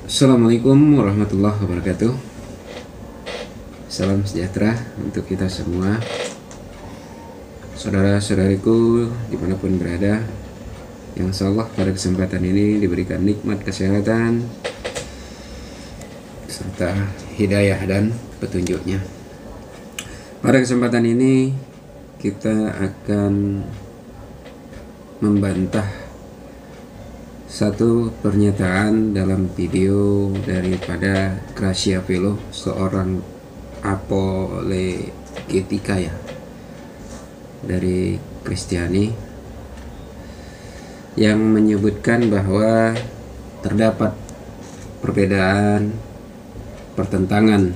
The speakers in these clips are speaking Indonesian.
Assalamualaikum warahmatullahi wabarakatuh. Salam sejahtera untuk kita semua, saudara-saudariku dimanapun berada, yang insyaallah pada kesempatan ini diberikan nikmat kesehatan serta hidayah dan petunjuknya. Pada kesempatan ini kita akan membantah satu pernyataan dalam video daripada Gracia Velo, seorang apologetika ya dari Kristiani, yang menyebutkan bahwa terdapat perbedaan, pertentangan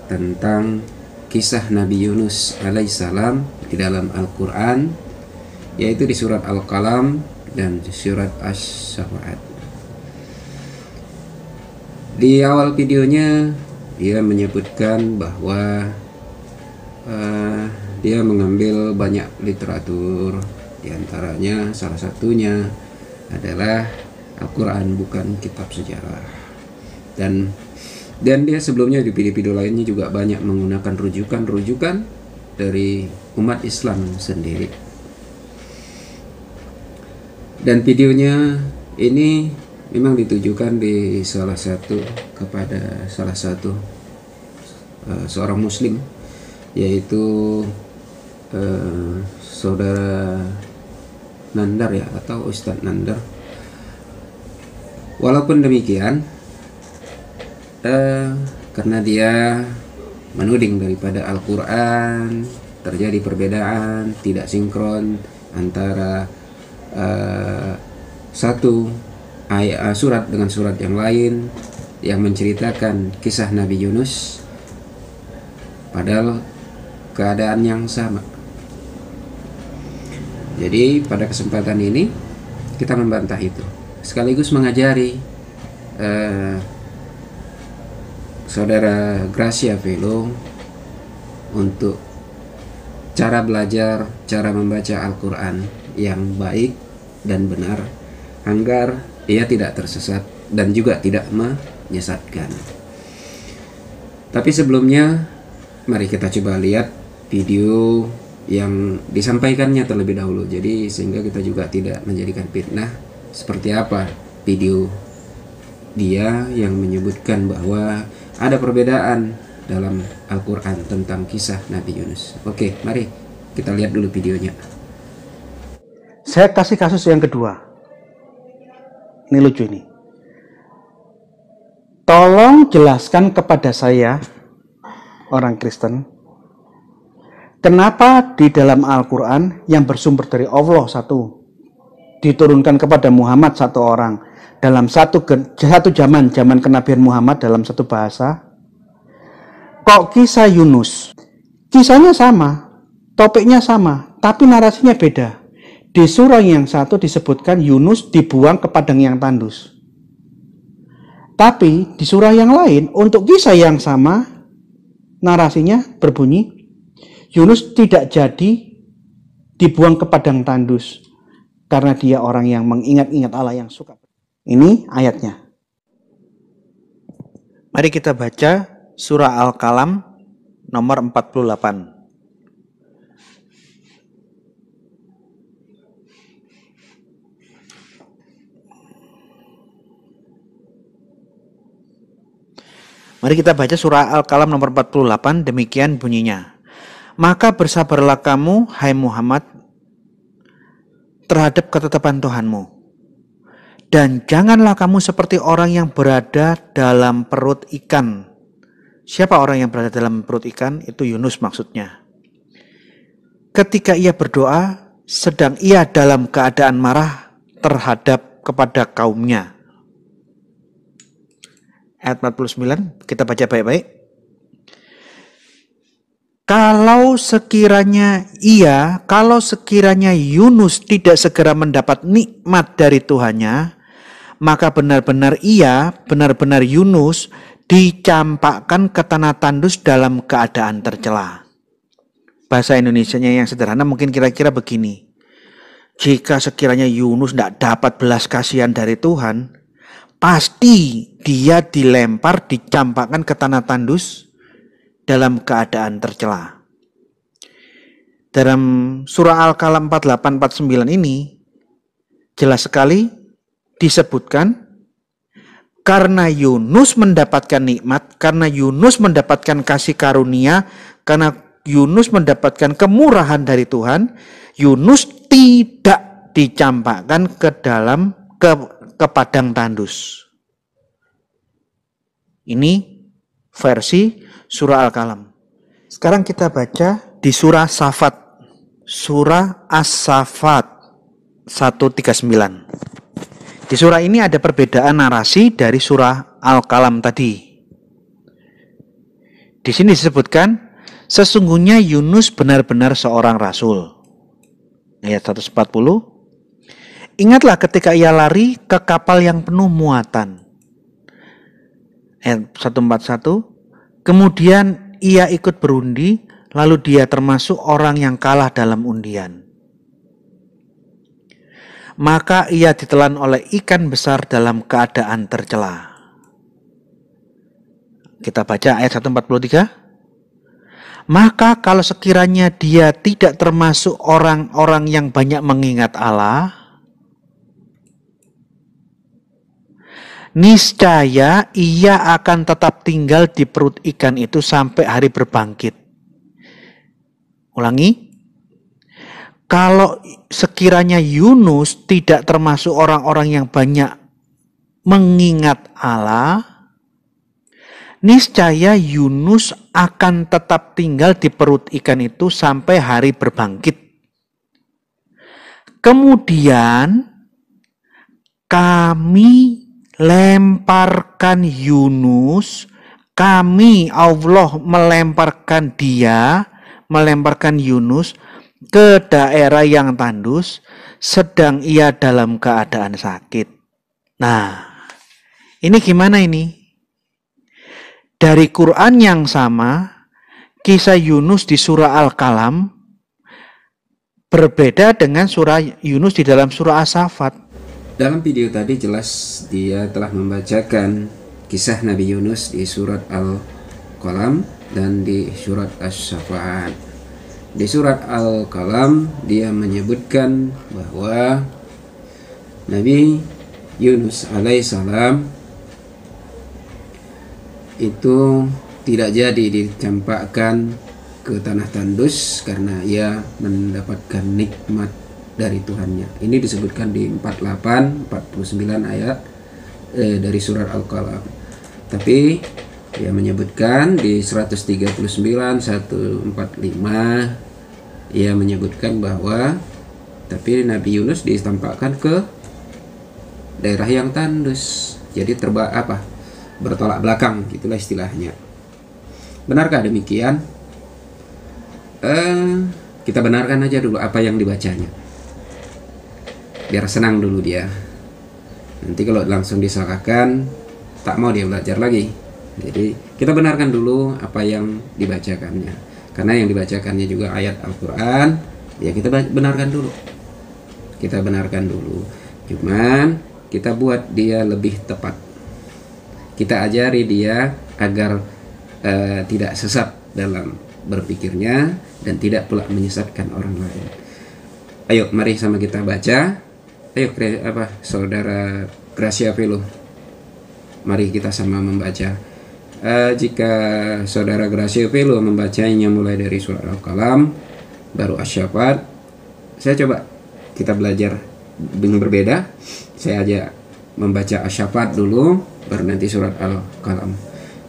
tentang kisah Nabi Yunus alaihissalam di dalam Al-Quran, yaitu di surat Al-Qalam dan surat Asy-Syu'ara. Di awal videonya dia menyebutkan bahwa dia mengambil banyak literatur, diantaranya salah satunya adalah Al-Quran, bukan kitab sejarah. Dan dia sebelumnya di video-video lainnya juga banyak menggunakan rujukan-rujukan dari umat Islam sendiri. Dan videonya ini memang ditujukan kepada salah satu seorang muslim, yaitu saudara Nandar ya, atau Ustadz Nandar. Walaupun demikian, karena dia menuding daripada Al-Quran terjadi perbedaan, tidak sinkron antara satu surat dengan surat yang lain yang menceritakan kisah Nabi Yunus, padahal keadaan yang sama. Jadi pada kesempatan ini kita membantah itu, sekaligus mengajari saudara Gracia Velo untuk cara belajar, cara membaca Al-Quran yang baik dan benar, agar ia tidak tersesat dan juga tidak menyesatkan. Tapi sebelumnya, mari kita coba lihat video yang disampaikannya terlebih dahulu, jadi sehingga kita juga tidak menjadikan fitnah. Seperti apa video dia yang menyebutkan bahwa ada perbedaan dalam Al-Quran tentang kisah Nabi Yunus. Oke, mari kita lihat dulu videonya. Saya kasih kasus yang kedua. Ini lucu ini. Tolong jelaskan kepada saya, orang Kristen, kenapa di dalam Al-Quran yang bersumber dari Allah satu, diturunkan kepada Muhammad satu orang, dalam satu zaman kenabian Muhammad dalam satu bahasa, kok kisah Yunus, kisahnya sama, topiknya sama, tapi narasinya beda. Di surah yang satu disebutkan Yunus dibuang ke padang yang tandus. Tapi di surah yang lain untuk kisah yang sama, narasinya berbunyi Yunus tidak jadi dibuang ke padang tandus karena dia orang yang mengingat-ingat Allah, yang suka. Ini ayatnya. Mari kita baca surah Al-Qalam nomor 48. Mari kita baca surah Al-Qalam nomor 48, demikian bunyinya. Maka bersabarlah kamu, hai Muhammad, terhadap ketetapan Tuhanmu. Dan janganlah kamu seperti orang yang berada dalam perut ikan. Siapa orang yang berada dalam perut ikan? Itu Yunus maksudnya. Ketika ia berdoa, sedang ia dalam keadaan marah terhadap kepada kaumnya. Ayat 49, kita baca baik-baik. Kalau sekiranya Yunus tidak segera mendapat nikmat dari Tuhannya, maka benar-benar Yunus dicampakkan ke tanah tandus dalam keadaan tercela. Bahasa Indonesianya yang sederhana mungkin kira-kira begini. Jika sekiranya Yunus tidak dapat belas kasihan dari Tuhan, pasti dia dilempar, dicampakkan ke tanah tandus dalam keadaan tercela. Dalam surah Al-Qalam 48-49 ini jelas sekali disebutkan karena Yunus mendapatkan nikmat, karena Yunus mendapatkan kasih karunia, karena Yunus mendapatkan kemurahan dari Tuhan, Yunus tidak dicampakkan ke padang tandus. Ini versi surah Al-Qalam. Sekarang kita baca di surah Safat, surah As-Safat 139. Di surah ini ada perbedaan narasi dari surah Al-Qalam tadi. Di sini disebutkan, sesungguhnya Yunus benar-benar seorang rasul. Ayat 140. Ingatlah ketika ia lari ke kapal yang penuh muatan. Ayat 141. Kemudian ia ikut berundi, lalu dia termasuk orang yang kalah dalam undian. Maka ia ditelan oleh ikan besar dalam keadaan tercela. Kita baca ayat 143. Maka kalau sekiranya dia tidak termasuk orang-orang yang banyak mengingat Allah, niscaya ia akan tetap tinggal di perut ikan itu sampai hari berbangkit. Ulangi. Kalau sekiranya Yunus tidak termasuk orang-orang yang banyak mengingat Allah, niscaya Yunus akan tetap tinggal di perut ikan itu sampai hari berbangkit. Kemudian kami lemparkan Yunus, kami Allah melemparkan Yunus ke daerah yang tandus, sedang ia dalam keadaan sakit. Nah, ini gimana ini? Dari Quran yang sama, kisah Yunus di surah Al-Qalam berbeda dengan surah Yunus di dalam surah As-Safat. Dalam video tadi jelas dia telah membacakan kisah Nabi Yunus di surat Al-Qalam dan di surat As-Safat. Di surat Al-Qalam dia menyebutkan bahwa Nabi Yunus alaihissalam itu tidak jadi dicampakkan ke tanah tandus karena ia mendapatkan nikmat dari Tuhannya. Ini disebutkan di 48-49 ayat dari surat Al-Qalam. Tapi dia menyebutkan di 139 145 ia menyebutkan bahwa tapi Nabi Yunus ditampakkan ke daerah yang tandus. Jadi bertolak belakang, gitulah istilahnya. Benarkah demikian? Kita benarkan aja dulu apa yang dibacanya. Biar senang dulu dia. Nanti kalau langsung disalahkan, tak mau dia belajar lagi. Jadi kita benarkan dulu apa yang dibacakannya. Karena yang dibacakannya juga ayat Al-Quran, ya kita benarkan dulu. Kita benarkan dulu. Cuman kita buat dia lebih tepat. Kita ajari dia agar tidak sesat dalam berpikirnya dan tidak pula menyesatkan orang lain. Ayo mari sama kita baca. Ayo saudara Gracia Velo, mari kita sama membaca. Jika saudara Gracia Velo membacanya mulai dari surat Al-Qalam baru As-Safat, saya coba kita belajar berbeda. Saya aja membaca As-Safat dulu baru nanti surat Al-Qalam.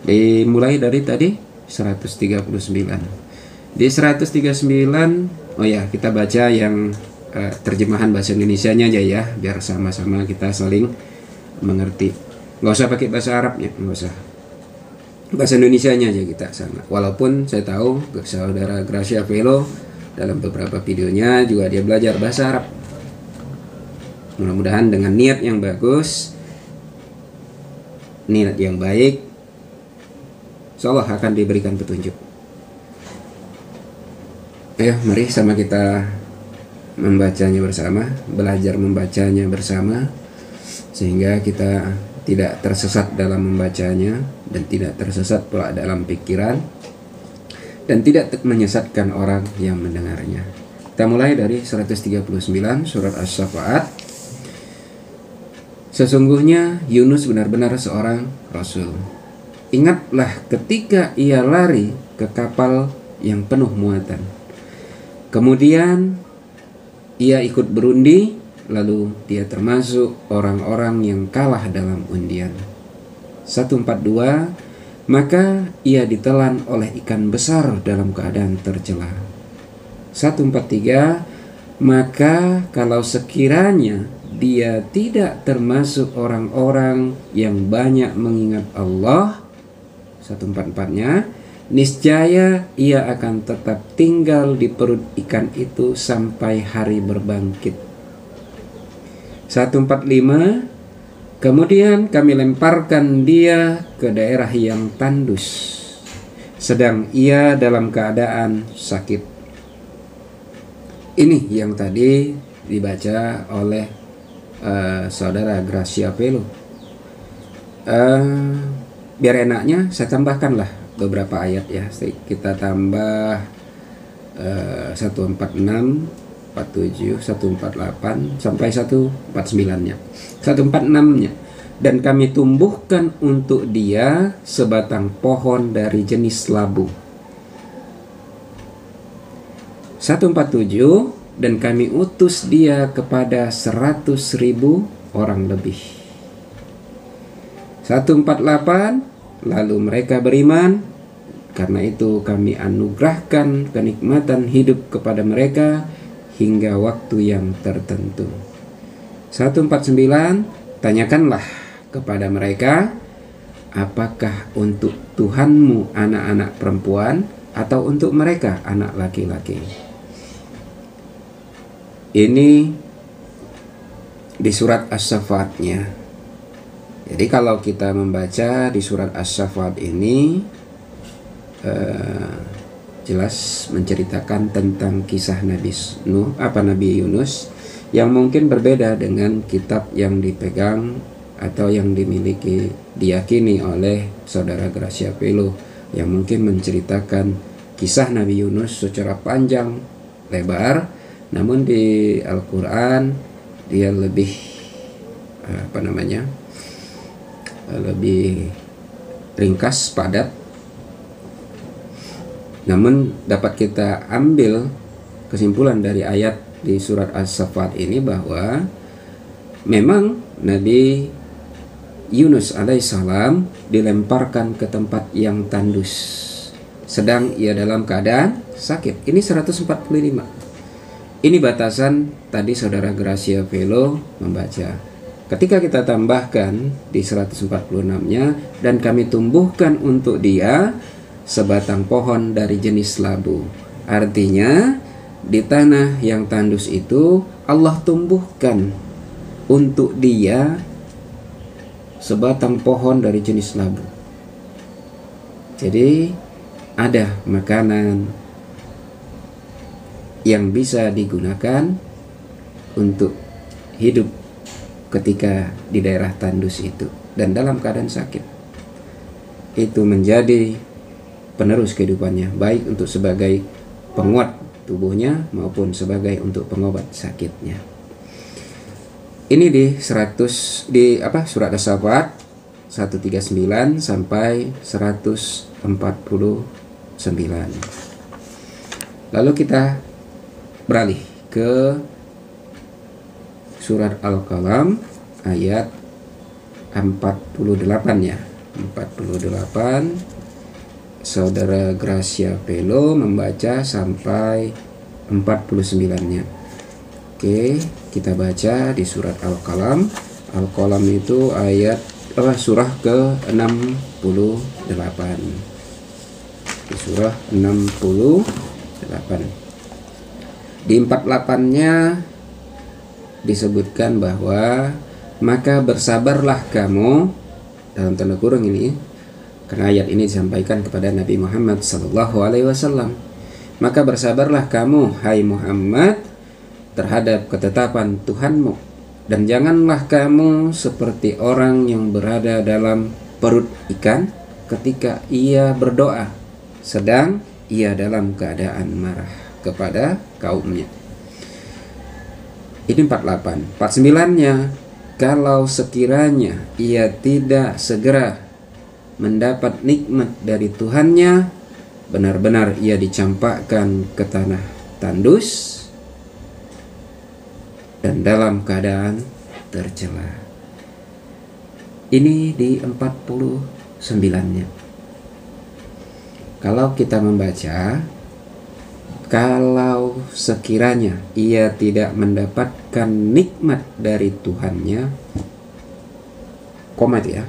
Dimulai dari tadi 139. Di 139, oh ya, kita baca yang terjemahan bahasa Indonesianya aja ya, biar sama-sama kita saling mengerti. Nggak usah pakai bahasa Arabnya, nggak usah. Bahasa Indonesianya aja kita sama. Walaupun saya tahu saudara Gracia Velo dalam beberapa videonya juga dia belajar bahasa Arab. Mudah-mudahan dengan niat yang bagus, niat yang baik, insyaallah akan diberikan petunjuk. Ayo mari sama kita membacanya bersama, belajar membacanya bersama, sehingga kita tidak tersesat dalam membacanya, dan tidak tersesat pula dalam pikiran, dan tidak menyesatkan orang yang mendengarnya. Kita mulai dari 139 surat Asy-Syafaat. Sesungguhnya Yunus benar-benar seorang rasul. Ingatlah ketika ia lari ke kapal yang penuh muatan. Kemudian ia ikut berundi, lalu dia termasuk orang-orang yang kalah dalam undian. 142, maka ia ditelan oleh ikan besar dalam keadaan tercela. 143, maka kalau sekiranya dia tidak termasuk orang-orang yang banyak mengingat Allah, 144-nya, niscaya ia akan tetap tinggal di perut ikan itu sampai hari berbangkit. 145, kemudian kami lemparkan dia ke daerah yang tandus, sedang ia dalam keadaan sakit. Ini yang tadi dibaca oleh saudara Gracia Pelo. Biar enaknya saya tambahkanlah beberapa ayat ya. Kita tambah 146, 47, 148 sampai 149-nya. 146-nya. Dan kami tumbuhkan untuk dia sebatang pohon dari jenis labu. 147, dan kami utus dia kepada 100.000 orang lebih. 148, lalu mereka beriman, karena itu kami anugerahkan kenikmatan hidup kepada mereka hingga waktu yang tertentu. 149, tanyakanlah kepada mereka, apakah untuk Tuhanmu anak-anak perempuan atau untuk mereka anak laki-laki? Ini di surat Asy-Syafaat-nya. Jadi kalau kita membaca di surat Asy-Syafaat ini jelas menceritakan tentang kisah Nabi Yunus yang mungkin berbeda dengan kitab yang dipegang atau yang diyakini oleh saudara Gracia Pelo, yang mungkin menceritakan kisah Nabi Yunus secara panjang lebar. Namun di Al-Quran dia lebih lebih ringkas, padat. Namun dapat kita ambil kesimpulan dari ayat di surat As-Saffat ini bahwa memang Nabi Yunus alaihissalam dilemparkan ke tempat yang tandus, sedang ia dalam keadaan sakit. Ini 145. Ini batasan tadi saudara Gracia Pelo membaca. Ketika kita tambahkan di 146-nya, dan kami tumbuhkan untuk dia sebatang pohon dari jenis labu. Artinya di tanah yang tandus itu Allah tumbuhkan untuk dia sebatang pohon dari jenis labu. Jadi ada makanan yang bisa digunakan untuk hidup ketika di daerah tandus itu dan dalam keadaan sakit. Itu menjadi penerus kehidupannya, baik untuk sebagai penguat tubuhnya maupun sebagai untuk pengobat sakitnya. Ini di surat As-Saffat 139 sampai 149. Lalu kita beralih ke surat Al-Qalam ayat 48-nya. 48 saudara Gracia Pelo membaca sampai 49-nya. Oke, kita baca di surat Al-Qalam. Al-Qalam itu surah ke-68. Di surah 68. Di 48-nya disebutkan bahwa maka bersabarlah kamu, dalam tanda kurung ini, karena ayat ini disampaikan kepada Nabi Muhammad SAW. Maka bersabarlah kamu, hai Muhammad, terhadap ketetapan Tuhanmu, Dan janganlah kamu seperti orang yang berada dalam perut ikan ketika ia berdoa, sedang ia dalam keadaan marah kepada kaumnya. Ini 48. 49-nya, kalau sekiranya ia tidak segera mendapat nikmat dari Tuhannya, benar-benar ia dicampakkan ke tanah tandus dan dalam keadaan tercela. Ini di 49-nya. Kalau kita membaca, kalau sekiranya ia tidak mendapatkan nikmat dari Tuhannya, komat ya,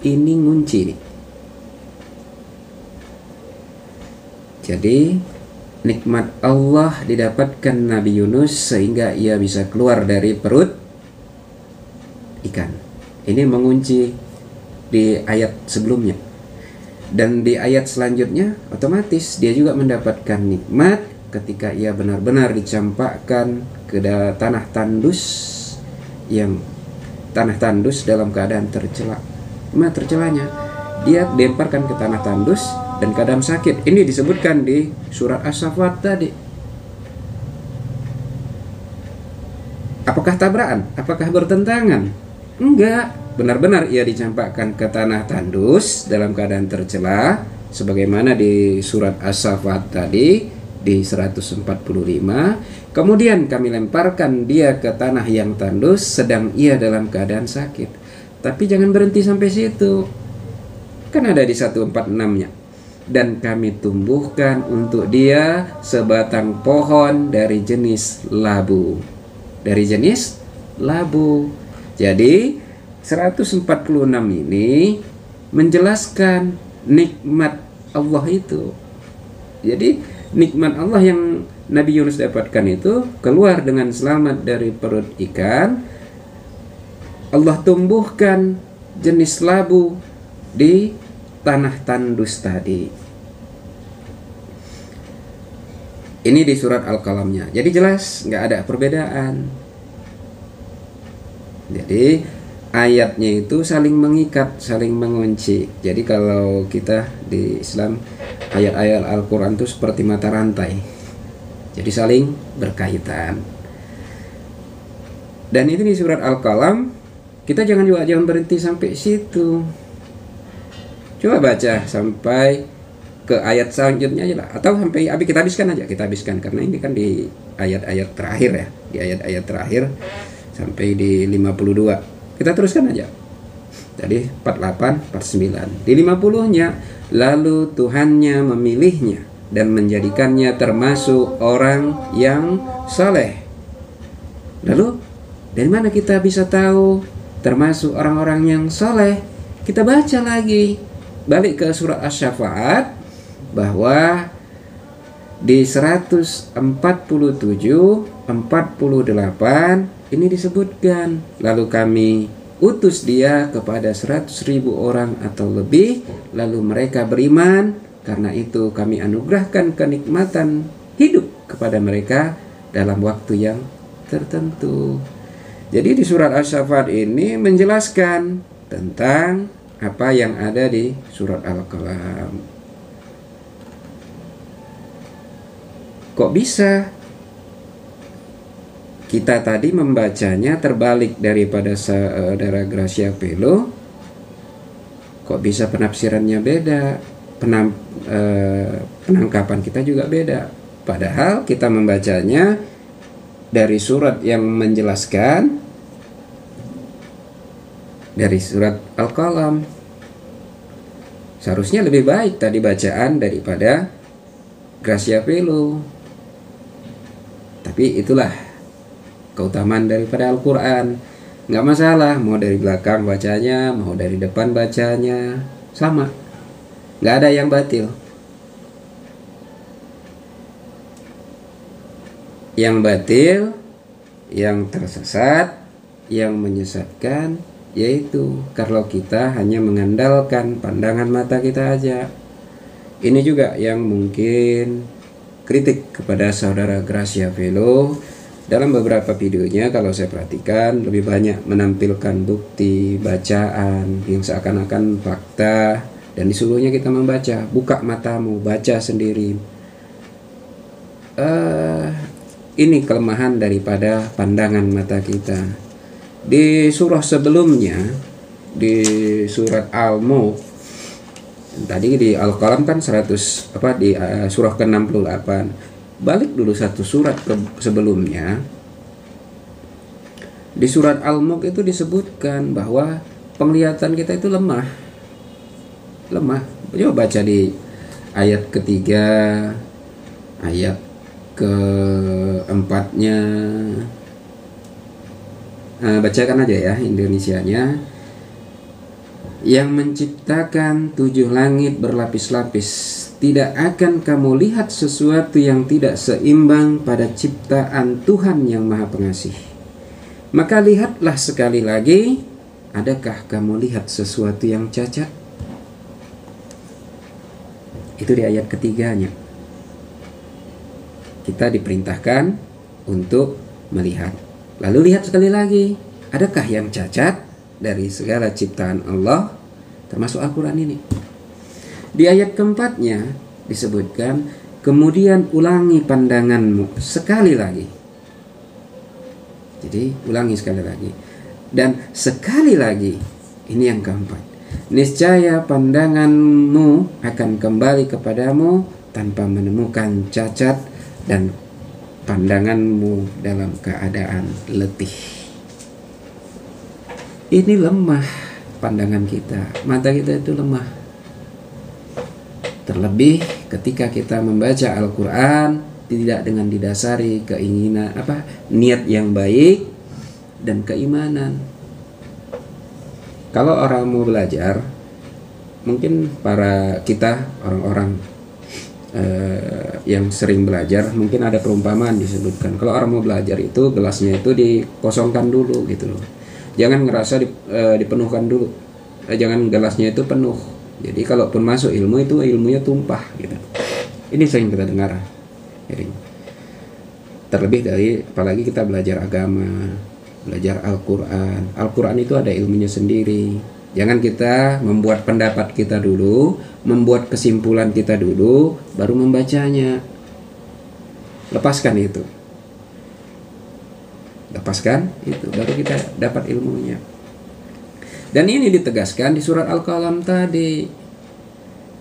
ini ngunci nih. Jadi nikmat Allah didapatkan Nabi Yunus sehingga ia bisa keluar dari perut ikan. Ini mengunci di ayat sebelumnya. Dan di ayat selanjutnya otomatis dia juga mendapatkan nikmat ketika ia benar-benar dicampakkan ke tanah tandus, yang tanah tandus dalam keadaan tercela. Nah, tercelanya dia dilemparkan ke tanah tandus dan keadaan sakit. Ini disebutkan di surat As-Saffat tadi. Apakah tabrakan? Apakah bertentangan? Enggak. Benar-benar ia dicampakkan ke tanah tandus dalam keadaan tercela, sebagaimana di surat As-Saffat tadi di 145. Kemudian kami lemparkan dia ke tanah yang tandus sedang ia dalam keadaan sakit. Tapi jangan berhenti sampai situ. Kan ada di 146-nya. Dan kami tumbuhkan untuk dia sebatang pohon dari jenis labu. Dari jenis labu. Jadi 146 ini menjelaskan nikmat Allah itu. Jadi nikmat Allah yang Nabi Yunus dapatkan itu keluar dengan selamat dari perut ikan. Allah tumbuhkan jenis labu di tanah tandus tadi. Ini di surat Al-Qalamnya. Jadi jelas nggak ada perbedaan. Jadi ayatnya itu saling mengikat, saling mengunci. Jadi kalau kita di Islam, ayat-ayat Al-Quran itu seperti mata rantai. Jadi saling berkaitan. Dan itu di surat Al-Qalam. Kita jangan berhenti sampai situ. Coba baca sampai ke ayat selanjutnya aja lah. Atau sampai kita habiskan aja. Kita habiskan karena ini kan di ayat-ayat terakhir ya. Di ayat-ayat terakhir sampai di 52. Kita teruskan aja. Jadi 48, 49. Di 50-nya, lalu Tuhannya memilihnya dan menjadikannya termasuk orang yang saleh. Lalu dari mana kita bisa tahu termasuk orang-orang yang saleh? Kita baca lagi. Balik ke surat Asy-Syafa'at bahwa di 147, 48 ini disebutkan, lalu kami utus dia kepada 100.000 orang atau lebih, lalu mereka beriman, karena itu kami anugerahkan kenikmatan hidup kepada mereka dalam waktu yang tertentu. Jadi di surat Asy-Syafa'at ini menjelaskan tentang apa yang ada di surat Al-Qalam. Kok bisa kita tadi membacanya terbalik daripada saudara Gracia Pelo? Kok bisa penafsirannya beda? Penangkapan kita juga beda. Padahal kita membacanya dari surat yang menjelaskan, dari surat Al-Qalam. Seharusnya lebih baik tadi bacaan daripada Gracia Pelo. Tapi itulah keutamaan daripada Al-Quran. Nggak masalah mau dari belakang bacanya, mau dari depan bacanya, sama. Nggak ada yang batil. Yang batil, yang tersesat, yang menyesatkan, yaitu kalau kita hanya mengandalkan pandangan mata kita aja. Ini juga yang mungkin kritik kepada saudara Gracia Velo, Dalam beberapa videonya kalau saya perhatikan lebih banyak menampilkan bukti bacaan yang seakan-akan fakta, dan disuruhnya kita membaca. Buka matamu, baca sendiri. Ini kelemahan daripada pandangan mata kita. Di surah sebelumnya, di surat Al-Mulk, tadi di Al-Qalam kan 100 di surah ke-68. Balik dulu satu surat sebelumnya. Di surat Al-Mulk itu disebutkan bahwa penglihatan kita itu lemah. Coba baca di ayat ketiga, ayat keempatnya. Bacakan aja ya Indonesianya. Yang menciptakan 7 langit berlapis-lapis, tidak akan kamu lihat sesuatu yang tidak seimbang pada ciptaan Tuhan yang Maha Pengasih. Maka lihatlah sekali lagi, adakah kamu lihat sesuatu yang cacat? Itu di ayat ketiganya. Kita diperintahkan untuk melihat. Lalu lihat sekali lagi, adakah yang cacat dari segala ciptaan Allah, termasuk Al-Quran ini. Di ayat keempatnya disebutkan, kemudian ulangi pandanganmu sekali lagi. Jadi ulangi sekali lagi. Dan sekali lagi, ini yang keempat. Niscaya pandanganmu akan kembali kepadamu tanpa menemukan cacat, dan pandanganmu dalam keadaan letih. Ini lemah pandangan kita, mata kita itu lemah. Terlebih ketika kita membaca Al-Quran tidak dengan didasari keinginan niat yang baik dan keimanan. Kalau orang mau belajar, mungkin para kita orang-orang yang sering belajar, mungkin ada perumpamaan disebutkan. Kalau orang mau belajar itu gelasnya itu dikosongkan dulu gitu loh. Jangan ngerasa dipenuhkan dulu. Jangan gelasnya itu penuh. Jadi kalaupun masuk ilmu itu ilmunya tumpah gitu. Ini sering kita dengar. Jadi, terlebih dari apalagi kita belajar agama, belajar Al-Quran. Al-Quran itu ada ilmunya sendiri. Jangan kita membuat pendapat kita dulu, membuat kesimpulan kita dulu, baru membacanya. Lepaskan itu. Lepaskan itu, baru kita dapat ilmunya. Dan ini ditegaskan di surat Al-Qalam tadi.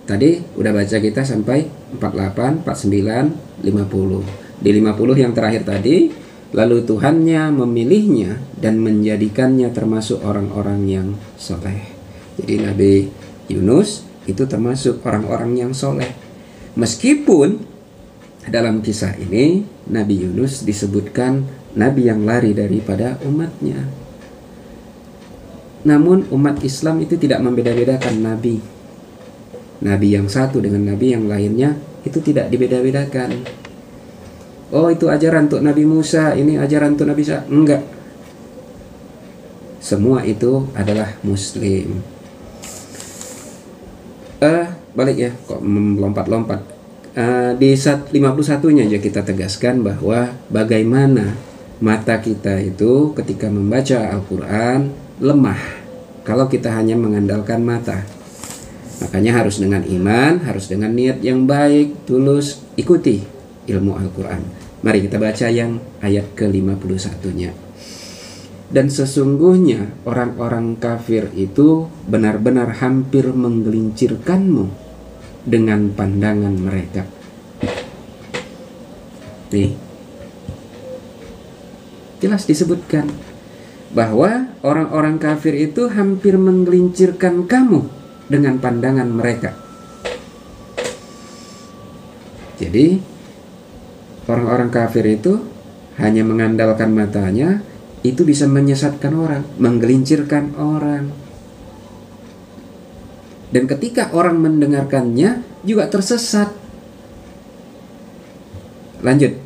Tadi udah baca kita sampai 48, 49, 50. Di 50 yang terakhir tadi, lalu Tuhannya memilihnya dan menjadikannya termasuk orang-orang yang soleh. Jadi Nabi Yunus itu termasuk orang-orang yang soleh. Meskipun dalam kisah ini Nabi Yunus disebutkan Nabi yang lari daripada umatnya. Namun umat Islam itu tidak membeda-bedakan Nabi. Nabi yang satu dengan Nabi yang lainnya itu tidak dibeda-bedakan. Oh, itu ajaran untuk Nabi Musa, ini ajaran untuk Nabi Isa. Enggak. Semua itu adalah Muslim. Balik ya, kok melompat-lompat. Di 51-nya aja kita tegaskan bahwa bagaimana mata kita itu ketika membaca Al-Quran lemah kalau kita hanya mengandalkan mata. Makanya harus dengan iman, harus dengan niat yang baik, tulus, ikuti ilmu Al-Quran. Mari kita baca yang ayat ke-51-nya. Dan sesungguhnya orang-orang kafir itu benar-benar hampir menggelincirkanmu dengan pandangan mereka. Nih, jelas disebutkan bahwa orang-orang kafir itu hampir menggelincirkan kamu dengan pandangan mereka. Jadi orang-orang kafir itu hanya mengandalkan matanya, itu bisa menyesatkan orang, menggelincirkan orang. Dan ketika orang mendengarkannya juga tersesat. Lanjut.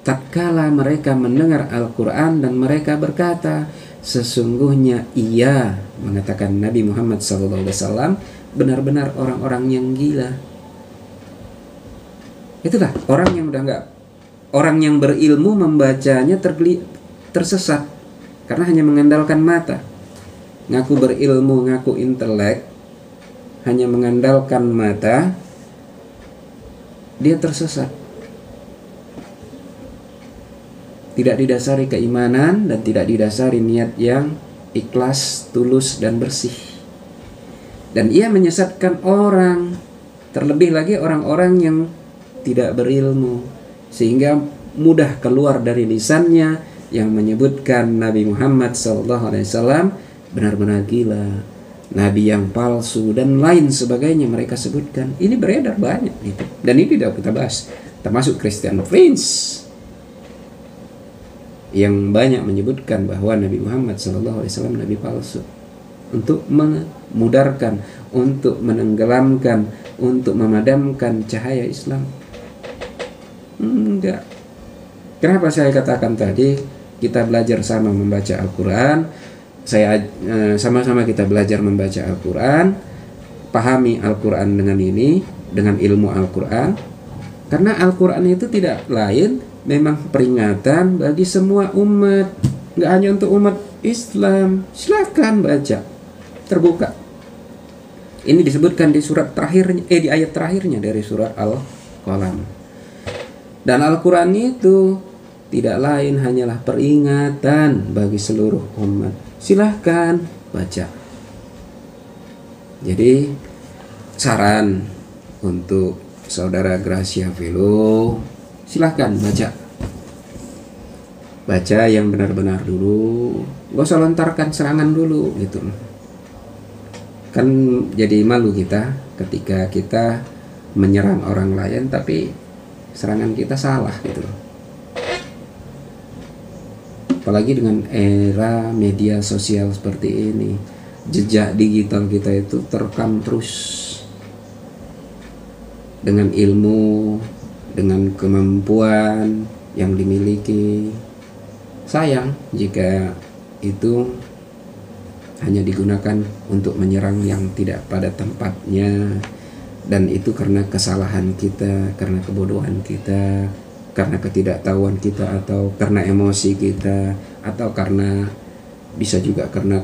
Tatkala mereka mendengar Al-Quran dan mereka berkata, sesungguhnya ia, mengatakan Nabi Muhammad SAW, benar-benar orang-orang yang gila. Itulah orang yang udah nggak orang yang berilmu membacanya tersesat karena hanya mengandalkan mata. Ngaku berilmu, ngaku intelek, hanya mengandalkan mata, dia tersesat. Tidak didasari keimanan dan tidak didasari niat yang ikhlas, tulus, dan bersih. Dan ia menyesatkan orang, terlebih lagi orang-orang yang tidak berilmu, sehingga mudah keluar dari lisannya yang menyebutkan Nabi Muhammad SAW benar-benar gila, nabi yang palsu, dan lain sebagainya mereka sebutkan. Ini beredar banyak gitu. Dan ini tidak kita bahas, termasuk Christian Prince yang banyak menyebutkan bahwa Nabi Muhammad SAW nabi palsu, untuk memudarkan, untuk menenggelamkan, untuk memadamkan cahaya Islam. Enggak. Kenapa saya katakan tadi kita belajar sama membaca Al-Quran? Sama-sama kita belajar membaca Al-Quran, pahami Al-Quran dengan ini, dengan ilmu Al-Quran. Karena Al-Quran itu tidak lain, memang peringatan bagi semua umat, nggak hanya untuk umat Islam. Silahkan baca, terbuka. Ini disebutkan di surat terakhirnya, di ayat terakhirnya dari surat Al-Qalam. Dan Al-Quran itu tidak lain hanyalah peringatan bagi seluruh umat. Silahkan baca. Jadi saran untuk saudara Gracia Velo, silahkan baca. Baca yang benar-benar dulu, gak usah lontarkan serangan dulu gitu. Kan jadi malu kita ketika kita menyerang orang lain tapi serangan kita salah gitu. Apalagi dengan era media sosial seperti ini, jejak digital kita itu terekam terus dengan ilmu, dengan kemampuan yang dimiliki. Sayang jika itu hanya digunakan untuk menyerang yang tidak pada tempatnya, dan itu karena kesalahan kita, karena kebodohan kita, karena ketidaktahuan kita, atau karena emosi kita, atau karena bisa juga karena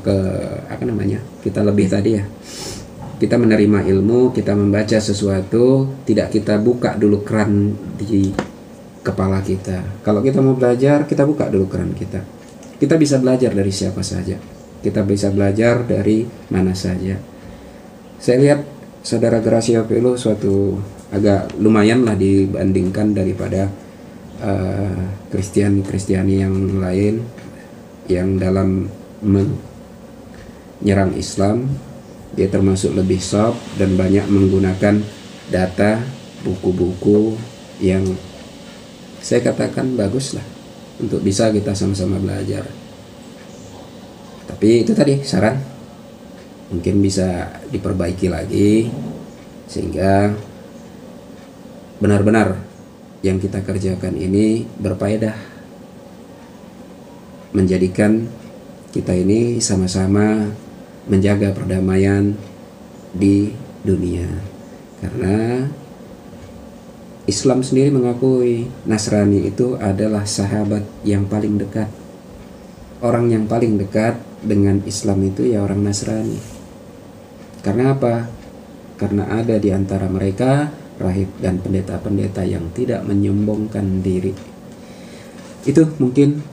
kita lebih tadi ya. Kita menerima ilmu, kita membaca sesuatu, tidak kita buka dulu keran di kepala kita. Kalau kita mau belajar, kita buka dulu keran kita. Kita bisa belajar dari siapa saja. Kita bisa belajar dari mana saja. Saya lihat saudara Gracia Velo suatu agak lumayan lah dibandingkan daripada Kristiani yang lain yang dalam menyerang Islam. Dia termasuk lebih soft dan banyak menggunakan data, buku-buku yang saya katakan bagus lah untuk bisa kita sama-sama belajar. Tapi itu tadi saran, mungkin bisa diperbaiki lagi sehingga benar-benar yang kita kerjakan ini berfaedah, menjadikan kita ini sama-sama menjaga perdamaian di dunia. Karena Islam sendiri mengakui Nasrani itu adalah sahabat yang paling dekat. Orang yang paling dekat dengan Islam itu ya orang Nasrani. Karena apa? Karena ada di antara mereka rahib dan pendeta-pendeta yang tidak menyombongkan diri. Itu mungkin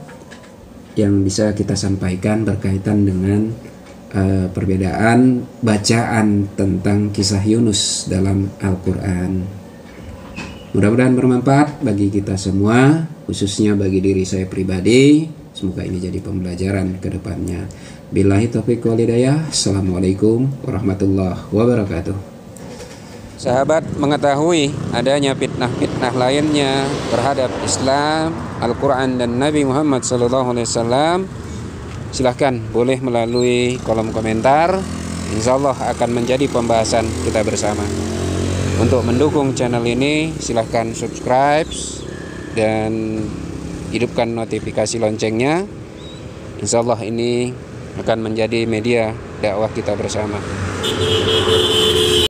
yang bisa kita sampaikan berkaitan dengan perbedaan bacaan tentang kisah Yunus dalam Al-Quran. Mudah-mudahan bermanfaat bagi kita semua, khususnya bagi diri saya pribadi. Semoga ini jadi pembelajaran ke depannya. Billahi taufiq wal hidayah. Assalamualaikum warahmatullahi wabarakatuh. Sahabat mengetahui adanya fitnah-fitnah lainnya terhadap Islam, Al-Quran dan Nabi Muhammad SAW, silahkan boleh melalui kolom komentar. Insya Allah akan menjadi pembahasan kita bersama. Untuk mendukung channel ini silahkan subscribe dan hidupkan notifikasi loncengnya. Insya Allah ini akan menjadi media dakwah kita bersama.